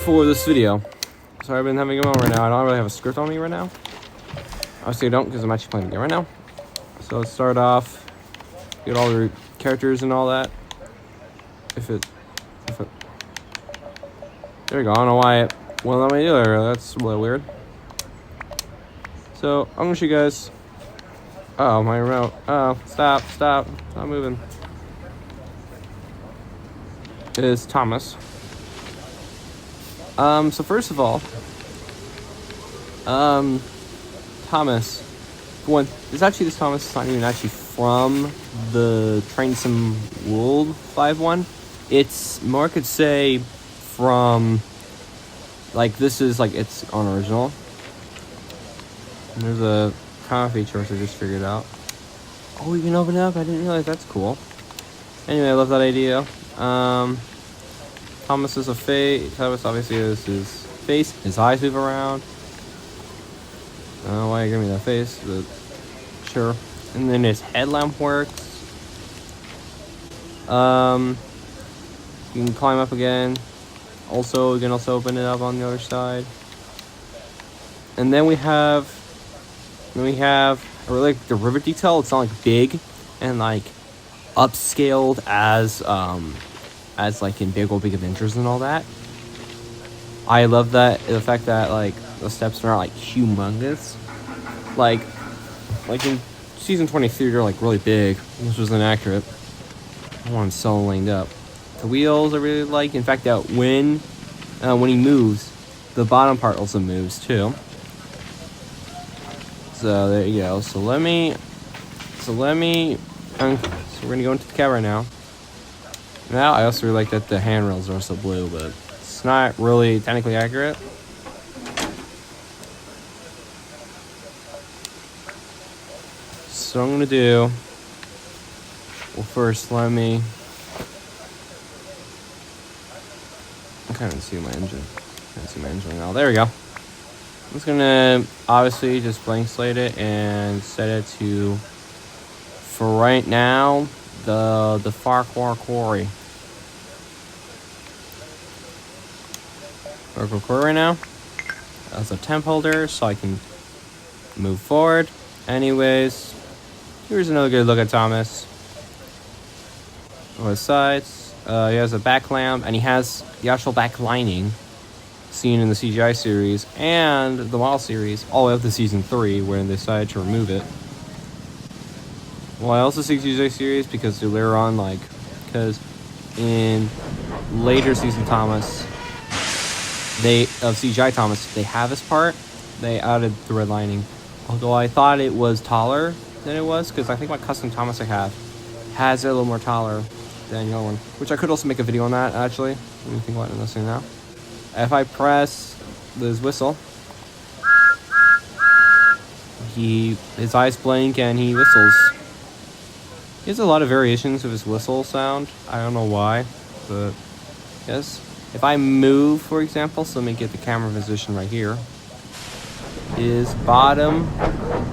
for this video. Sorry, I've been having a moment right now. I don't really have a script on me right now. Obviously I don't, because I'm actually playing the game right now. So let's start off, get all the characters and all that. There we go. I don't know why it won't let me do it. That's really weird. So I'm gonna show you guys. Oh, my remote. Oh, stop moving. Is Thomas. So first of all, Thomas, one, it's actually this Thomas is not even actually from the Train Sim World 5.1. It's more, I could say, from, like, this is, like, it's unoriginal. And there's a common feature which I just figured out. Oh, you can open it up? I didn't realize. That's cool. Anyway, I love that idea. Thomas is a face. Thomas obviously is his face. His eyes move around. I don't know why you're giving me that face, but sure. And then his headlamp works. You can climb up again. Also, you can also open it up on the other side. And then we have I really like the rivet detail. It's not like big and like upscaled as like in Big Adventures and all that. I love that, the fact that like the steps are not like humongous. Like in season 23 they're like really big, which was inaccurate. I want him so lined up. The wheels I really like. In fact, that when he moves, the bottom part also moves too. So there you go. So we're gonna go into the cab right now. Now I also really like that the handrails are also blue, but it's not really technically accurate. So what I'm gonna do, well, first let me, I can't even see my engine. I can't see my engine now. There we go. I'm just gonna obviously just blank slate it and set it to, for right now, the Farquhar Quarry. Farquhar Quarry right now. As a temp holder, so I can move forward. Anyways, here's another good look at Thomas. On his sides, he has a back lamp, and he has the actual back lining seen in the CGI series and the model series all the way up to season 3, when they decided to remove it. Well, I also see CGI series because later on, because in later season Thomas, CGI Thomas, they have this part. They added the red lining. Although I thought it was taller than it was, because I think my custom Thomas I have has it a little more taller than the other one, which I could also make a video on that actually. Let me think about this thing now. If I press this whistle, his eyes blink and he whistles. He has a lot of variations of his whistle sound. I don't know why, but yes. If I move, for example, so let me get the camera position right here, his bottom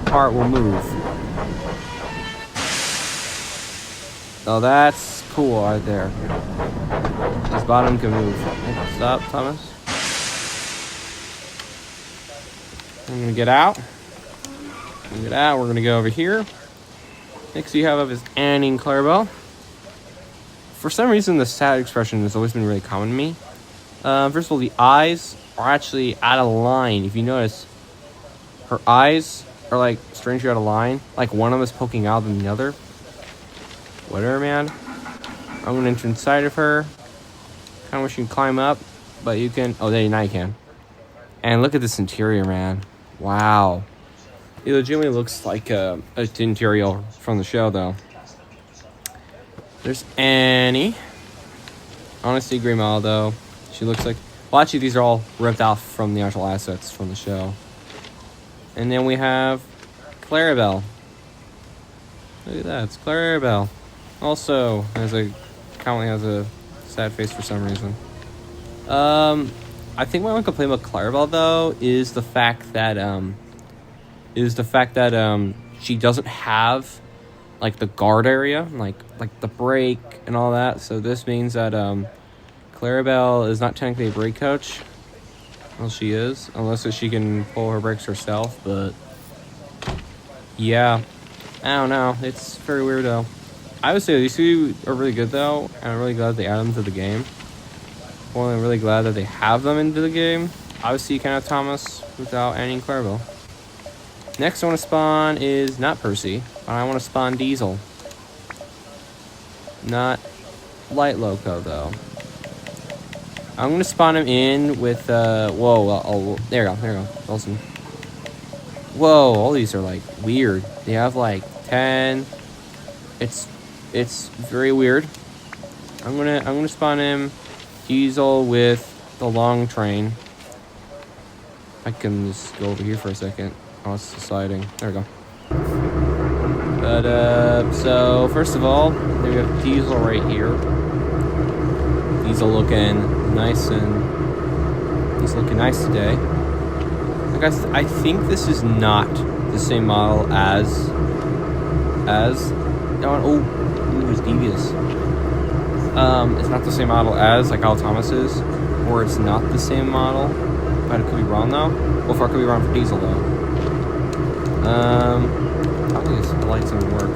part will move. Oh, that's cool right there. His bottom can move. Stop, Thomas. I'm gonna get out. We're gonna go over here. Next you have is Annie and Clarabelle. For some reason, the sad expression has always been really common to me. First of all, the eyes are actually out of line. If you notice, her eyes are like strangely out of line. Like one of them is poking out than the other. Whatever, man. I'm gonna enter inside of her. Kind of wish you can climb up, but you can. Oh, now you can. And look at this interior, man. Wow. It legitimately looks like a interior from the show, though. There's Annie. Honestly, Grey Mile, though. She looks like... Well, actually, these are all ripped off from the actual assets from the show. And then we have Clarabelle. Look at that. It's Clarabelle. Also, currently has a sad face for some reason. I think my only complaint about Clarabelle, though, is the fact that she doesn't have like the guard area, like the brake and all that. So this means that Clarabelle is not technically a brake coach. Well, she is. Unless she can pull her brakes herself, but... Yeah. I don't know. It's very weird, though. I would say these two are really good, though. And I'm really glad they add them to the game. Well, I'm really glad that they have them into the game. Obviously, you can't have Thomas without Annie and Clarabelle. Next I want to spawn is not Percy, but I want to spawn Diesel. Not Light Loco, though. I'm going to spawn him in with, whoa, there you go, Wilson. Whoa, all these are, like, weird. They have, like, 10. It's very weird. I'm gonna spawn him Diesel with the long train. I can just go over here for a second. Oh, it's sliding. There we go. But, so, first of all, we have Diesel right here. Diesel looking nice he's looking nice today. Guys, I think this is not the same model as oh, it's devious. It's not the same model as like how Thomas is, or it's not the same model. But it could be wrong though. Well, if I could be wrong for Diesel though. Probably the lights don't work.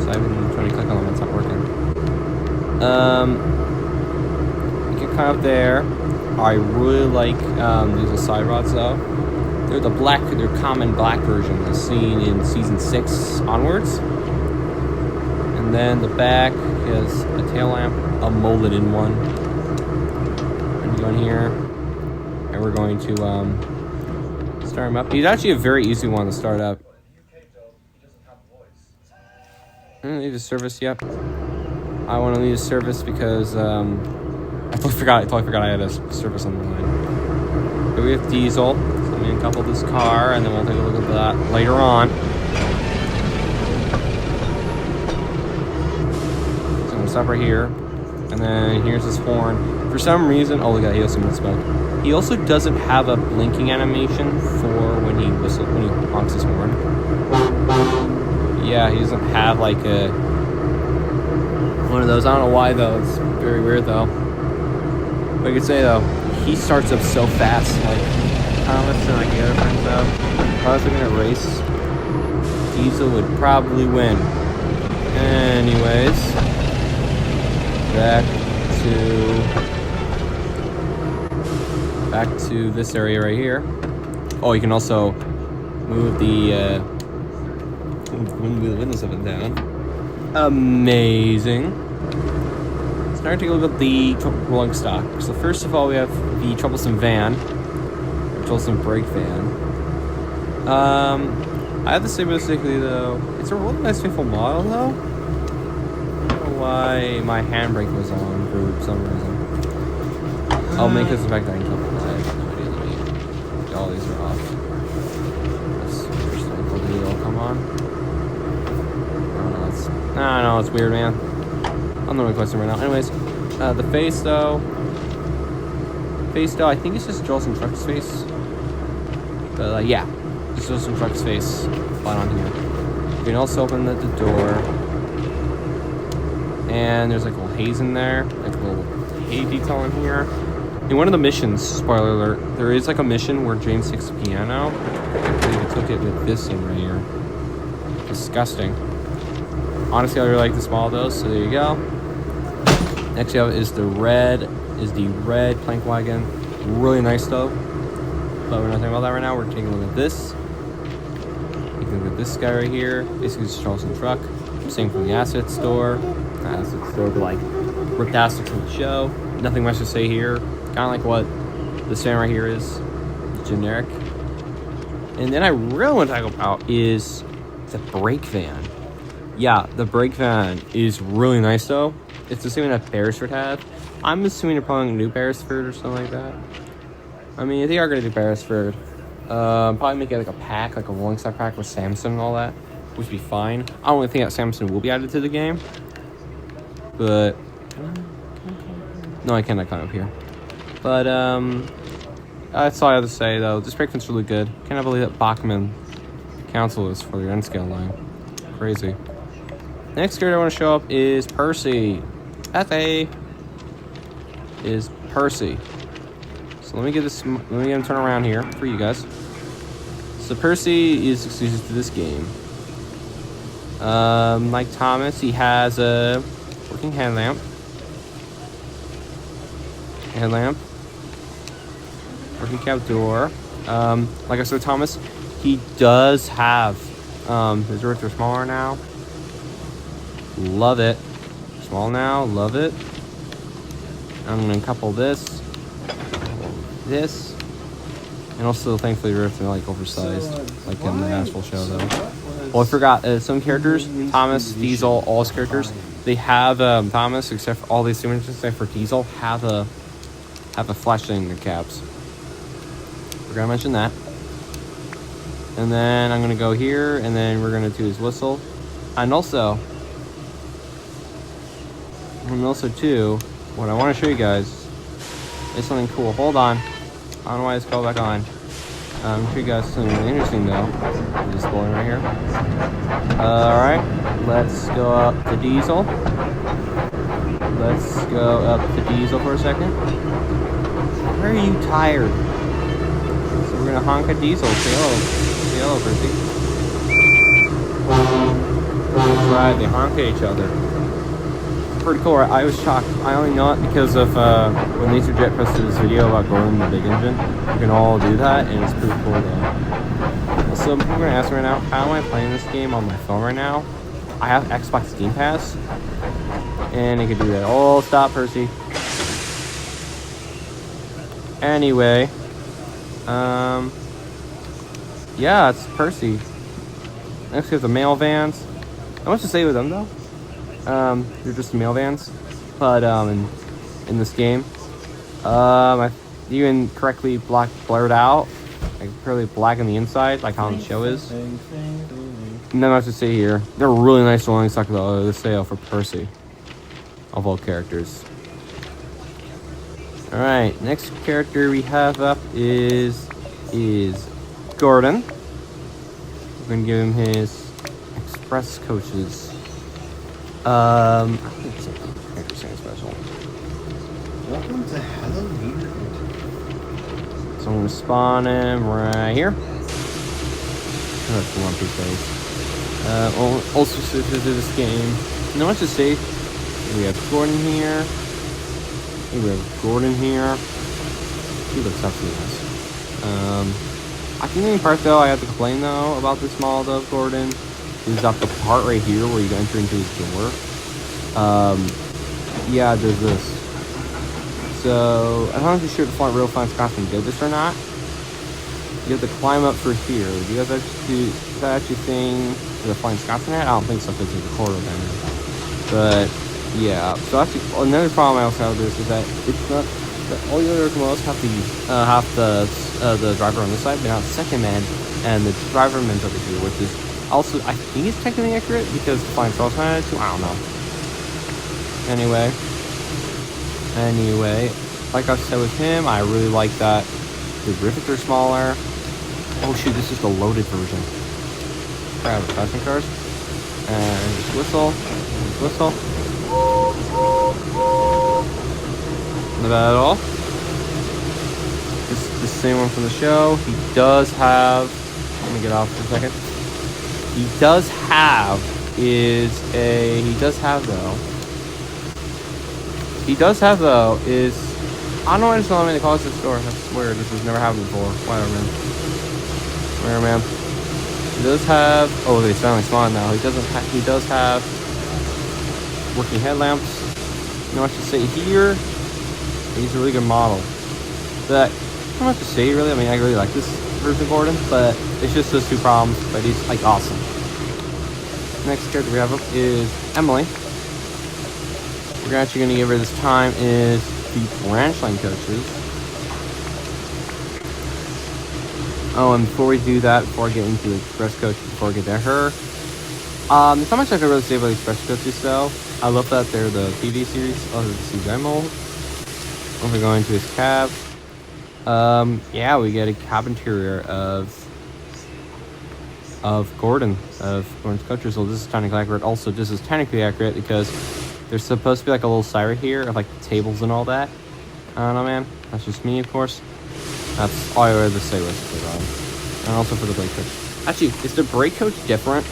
So I've been trying to click on them, it's not working. You can climb up there. I really like these side rods though. They're they're common black version as seen in season 6 onwards. And then the back is a tail lamp, a molded in one. We're gonna go in here, and we're going to start him up. He's actually a very easy one to start up. I don't need a service yet. I want to need a service because I totally forgot I had a service on the line. Here we have Diesel. So let me uncouple this car, and then we'll take a look at that later on. So I'm gonna stop right here, and then here's his horn. For some reason, oh look at that, he also misspoke. He also doesn't have a blinking animation for when he honks his horn. Yeah, he doesn't have like a one of those. I don't know why though. It's very weird though. But I could say though, he starts up so fast, like Thomas and like the other friends though. If I was looking at a race, Diesel would probably win. Anyways, back to this area right here. Oh, you can also move the windows up and down. Amazing. Let's now take a look at the rolling stock. So first of all, we have the troublesome brake van. I have to say basically though, it's a really nice faithful model though. I don't know why my handbrake was on for some reason. Oh, maybe because of the fact that I can kill the light. I have no idea. All these are off. That's interesting. Will the all come on? No, it's weird, man. I'm not really questioning right now. Anyways, the face though, I think it's just Jolson Truck's face. But yeah, it's Jolson Truck's face flat on here. You can also open the door, and there's like a little haze in there, like a little hay detail in here. In one of the missions, spoiler alert, there is like a mission where James takes a piano. I believe he took it with this thing right here. Disgusting. Honestly, I really like the small of those, so there you go. Next you have is the red plank wagon. Really nice though. But we're not talking about that right now. We're taking a look at this. You can look at this guy right here. Basically just Charleston truck. Same from the asset store. But like ripped assets from the show. Nothing much to say here. Kind of like what this fan right here is. Generic. And then I really want to talk about is the brake van. Yeah, the brake van is really nice though. It's the same that Beresford had. I'm assuming they're probably going to do Beresford or something like that. I mean, if they are going to do Beresford, probably make it like a pack, like a rolling stock pack with Samson and all that, which would be fine. I don't really think that Samson will be added to the game. But no, I cannot come up here. But that's all I have to say though. This brake van's really good. Cannot believe that Bachman Council is for the N-scale line. Crazy. Next character I want to show up is Percy. F.A. is Percy. So So let me get him turn around here for you guys. So Percy is exclusive to this game. Like Thomas, he has a working headlamp. Working cab door. Like I said, Thomas, he does have his roots are smaller now. Love it. Small now, love it. I'm gonna couple this, and also thankfully roots are like oversized, like in the actual show though. Well, I forgot some characters, Thomas, Diesel, all his characters, they have Thomas, except for all these humans, except for Diesel, have a flashlight in their cabs. We're gonna mention that. And then I'm gonna go here, and then we're gonna do his whistle, and also too, what I want to show you guys is something cool. Hold on, I don't know why it's called back on. I'm show you guys something really interesting though. Just blowing right here. All right, let's go up to Diesel. Let's go up to Diesel for a second. Why are you tired? So we're gonna honk at Diesel. Say hello. Say hello, Percy. That's right, they honk at each other. Pretty cool, right? I was shocked. I only know it because of when LaserJet posted this video about Gordon the big engine. You can all do that, and it's pretty cool though. Also, people are gonna ask me right now, how am I playing this game on my phone right now? I have Xbox Game Pass, and it can do that. Oh, stop, Percy. Anyway, yeah, it's Percy. Next, we have the mail vans. Not much to say with them though. They're just mail vans, but in this game, you can correctly blurred out, like purely black on the inside, like how the show is. And then I have to say here, they're really nice rolling stock though. This sale for Percy, of all characters. All right, next character we have up is Gordon. We're gonna give him his express coaches. I think it's something special. Welcome to Halloween. So I'm gonna spawn him right here. Oh, that's a lumpy face. Also switches to this game. Not much to say. We have Gordon here. We have Gordon here. He looks absolutely nice. I think the only part though I have to complain though about this model of Gordon is that the part right here where you enter into his door. Yeah, there's this. So I'm not too sure if the real Flying Scotsman did this or not. You have to climb up for here. Do you guys actually is that actually thing the Flying Scotsman had? I don't think so. It's a recorder then. But yeah. So actually, another problem I also have with this is that it's not. All the other models have the driver on this side, but now it's second man, and the driver man's over here, which is also, I think it's technically accurate because the Flying Scotsman had it too. I don't know. Anyway, like I said with him, I really like that the Griffiths are smaller. Oh shoot, this is the loaded version. Grab the passing cars and just whistle. Not bad at all. This is the same one from the show. He does have. Let me get off for a second. He does have is I don't know why it's not letting me close this door. That's weird. This has never happened before. Whatever, man. He does have. Oh, they finally spawned now. He does have working headlamps. You know what I should say here? He's a really good model. But I don't know what to say really. I mean, I really like this version of Gordon, but it's just those two problems. But he's like awesome. Next character we have up is Emily. We're actually going to give her this time is the branch line coaches. Oh, and before we do that, before I get into the express coach, before I get to her, there's not much I can really say about the express coaches though. I love that they're the TV series of the CGI mold. If we go into his cab, yeah, we get a cab interior of Gordon's coaches. So this is technically accurate. Also, this is technically accurate because there's supposed to be like a little siren here of like the tables and all that. I don't know, man. That's just me, of course. That's all I would say with it, and also for the brake coach. Actually, is the brake coach different?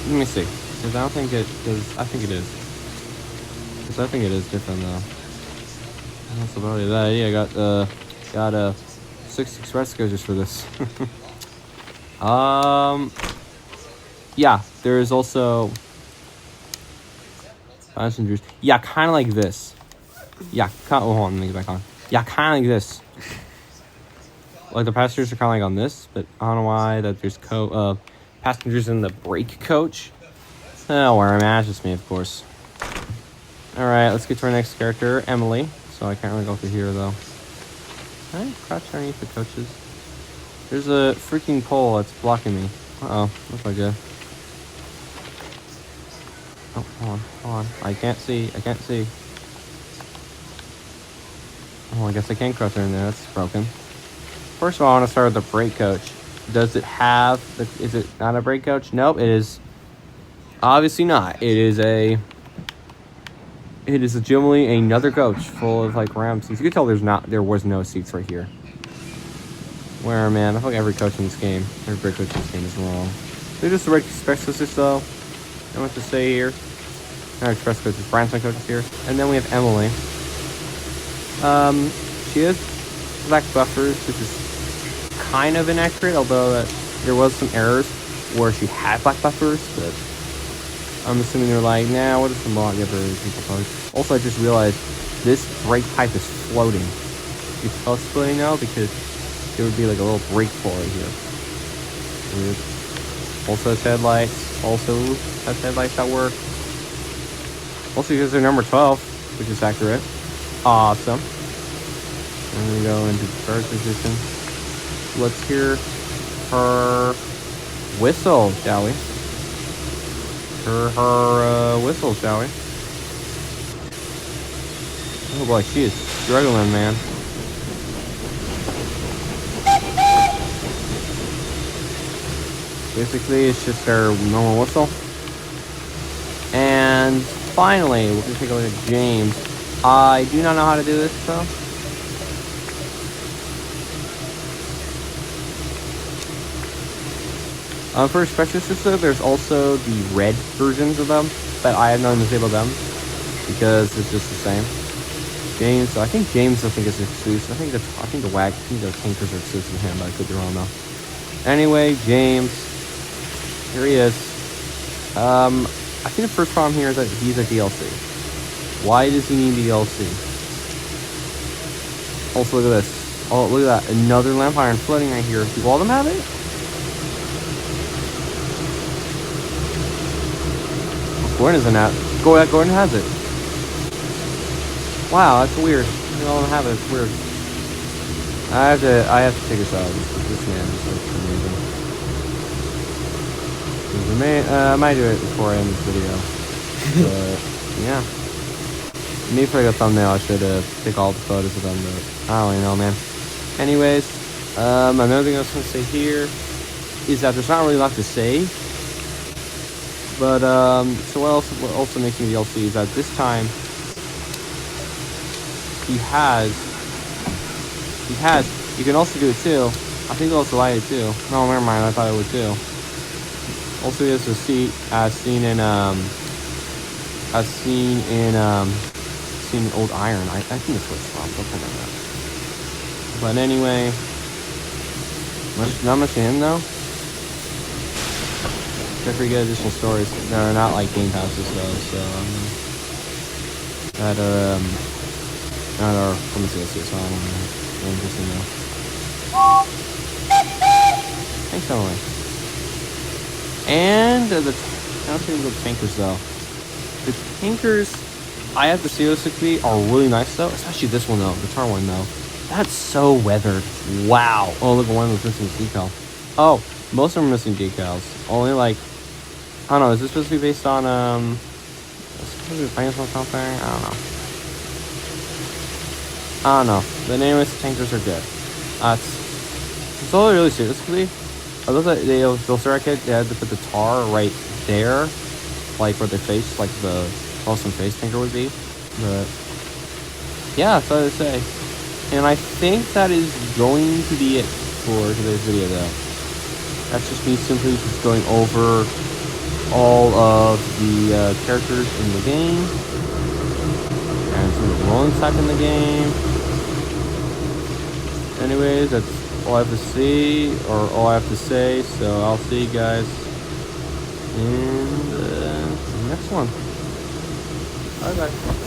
Let me see. Because I don't think it is. I think it is. Because I think it is different though. That's about it. That idea. Got 6 express coaches for this. Yeah. There is also passengers. Yeah, kind of like this. Yeah. Hold on. Let me get back on. Yeah, kind of like this. Like the passengers are kind of like on this, but I don't know why that there's passengers in the brake coach. Oh, where I'm at, just me, of course. All right, let's get to our next character, Emily. So I can't really go through here though. Can I crouch underneath the coaches? There's a freaking pole that's blocking me. Uh oh, looks like good. Oh, hold on. I can't see. Oh, I guess I can't crouch in there. That's broken. First of all, I want to start with the brake coach. Does it have is it not a brake coach? Nope, it is obviously not. It is legitimately another coach full of like ram seats. You can tell there was no seats right here. Where, man, I feel like every coach in this game, every brake coach in this game is wrong. They're just the right specialists though. I don't know what to say here. Our express coaches, Branson coaches here. And then we have Emily. She has black buffers, which is kind of inaccurate, although there was some errors where she had black buffers, but I'm assuming they're like, nah, what does the mod give her people code? Also, I just realized this brake pipe is floating. You can tell it's floating now because there would be like a little brake floor right here. Weird. Also has headlights. Also has headlights that work. Also because they're number 12, which is accurate. Awesome. And we go into first position. Let's hear her whistle, shall we? Her whistle, shall we? Oh boy, she is struggling, man. Basically, it's just her normal whistle. And finally, we're gonna take a look at James. I do not know how to do this, though. For Special Sister, there's also the red versions of them, but I have not disabled them because it's just the same. James, so I think James, is exclusive. I think the tankers are exclusive to him, but I could be wrong though. Anyway, James, here he is. I think the first problem here is that he's a DLC. Why does he need DLC? Also, look at this. Oh, look at that, another lamp iron floating right here. Do all of them have it? Gordon isn't out. Gordon has it. Wow, that's weird. They all have it. It's weird. I have to take this out. This man is like amazing. I might do it before I end this video. But yeah. Maybe for like a thumbnail, I should pick all the photos of them. But I don't really know, man. Anyways, another thing I was gonna say here is that there's not really a lot to say. But, so what also makes me DLC is that this time, you can also do it too. I think it'll also light it too. No, never mind, I thought it would too. Also, he has a seat, as seen in Old Iron. I think that's what it's from, something like that. But anyway, not much to him though. Except for you get additional stories that are not like game passes though, so that are from the DLC, so I don't know. Interesting though. Thanks, Emily. And I don't think the tankers though. The tankers, I have to seriously are really nice though, especially this one though, the tar one though. That's so weathered. Wow. Oh, look, one was missing a decal. Oh, most of them are missing decals. Only like, I don't know, is this supposed to be based on, or something? I don't know. But anyways, the tankers are good. It's all really seriously. I love that they'll start they had to put the tar right there, like where the face, like the awesome face tanker would be. But yeah, that's all I say. And I think that is going to be it for today's video, though. That's just me simply just going over all of the characters in the game and some of the rolling stock in the game. Anyways, that's all I have to see, or all I have to say. So I'll see you guys in the next one. Bye bye.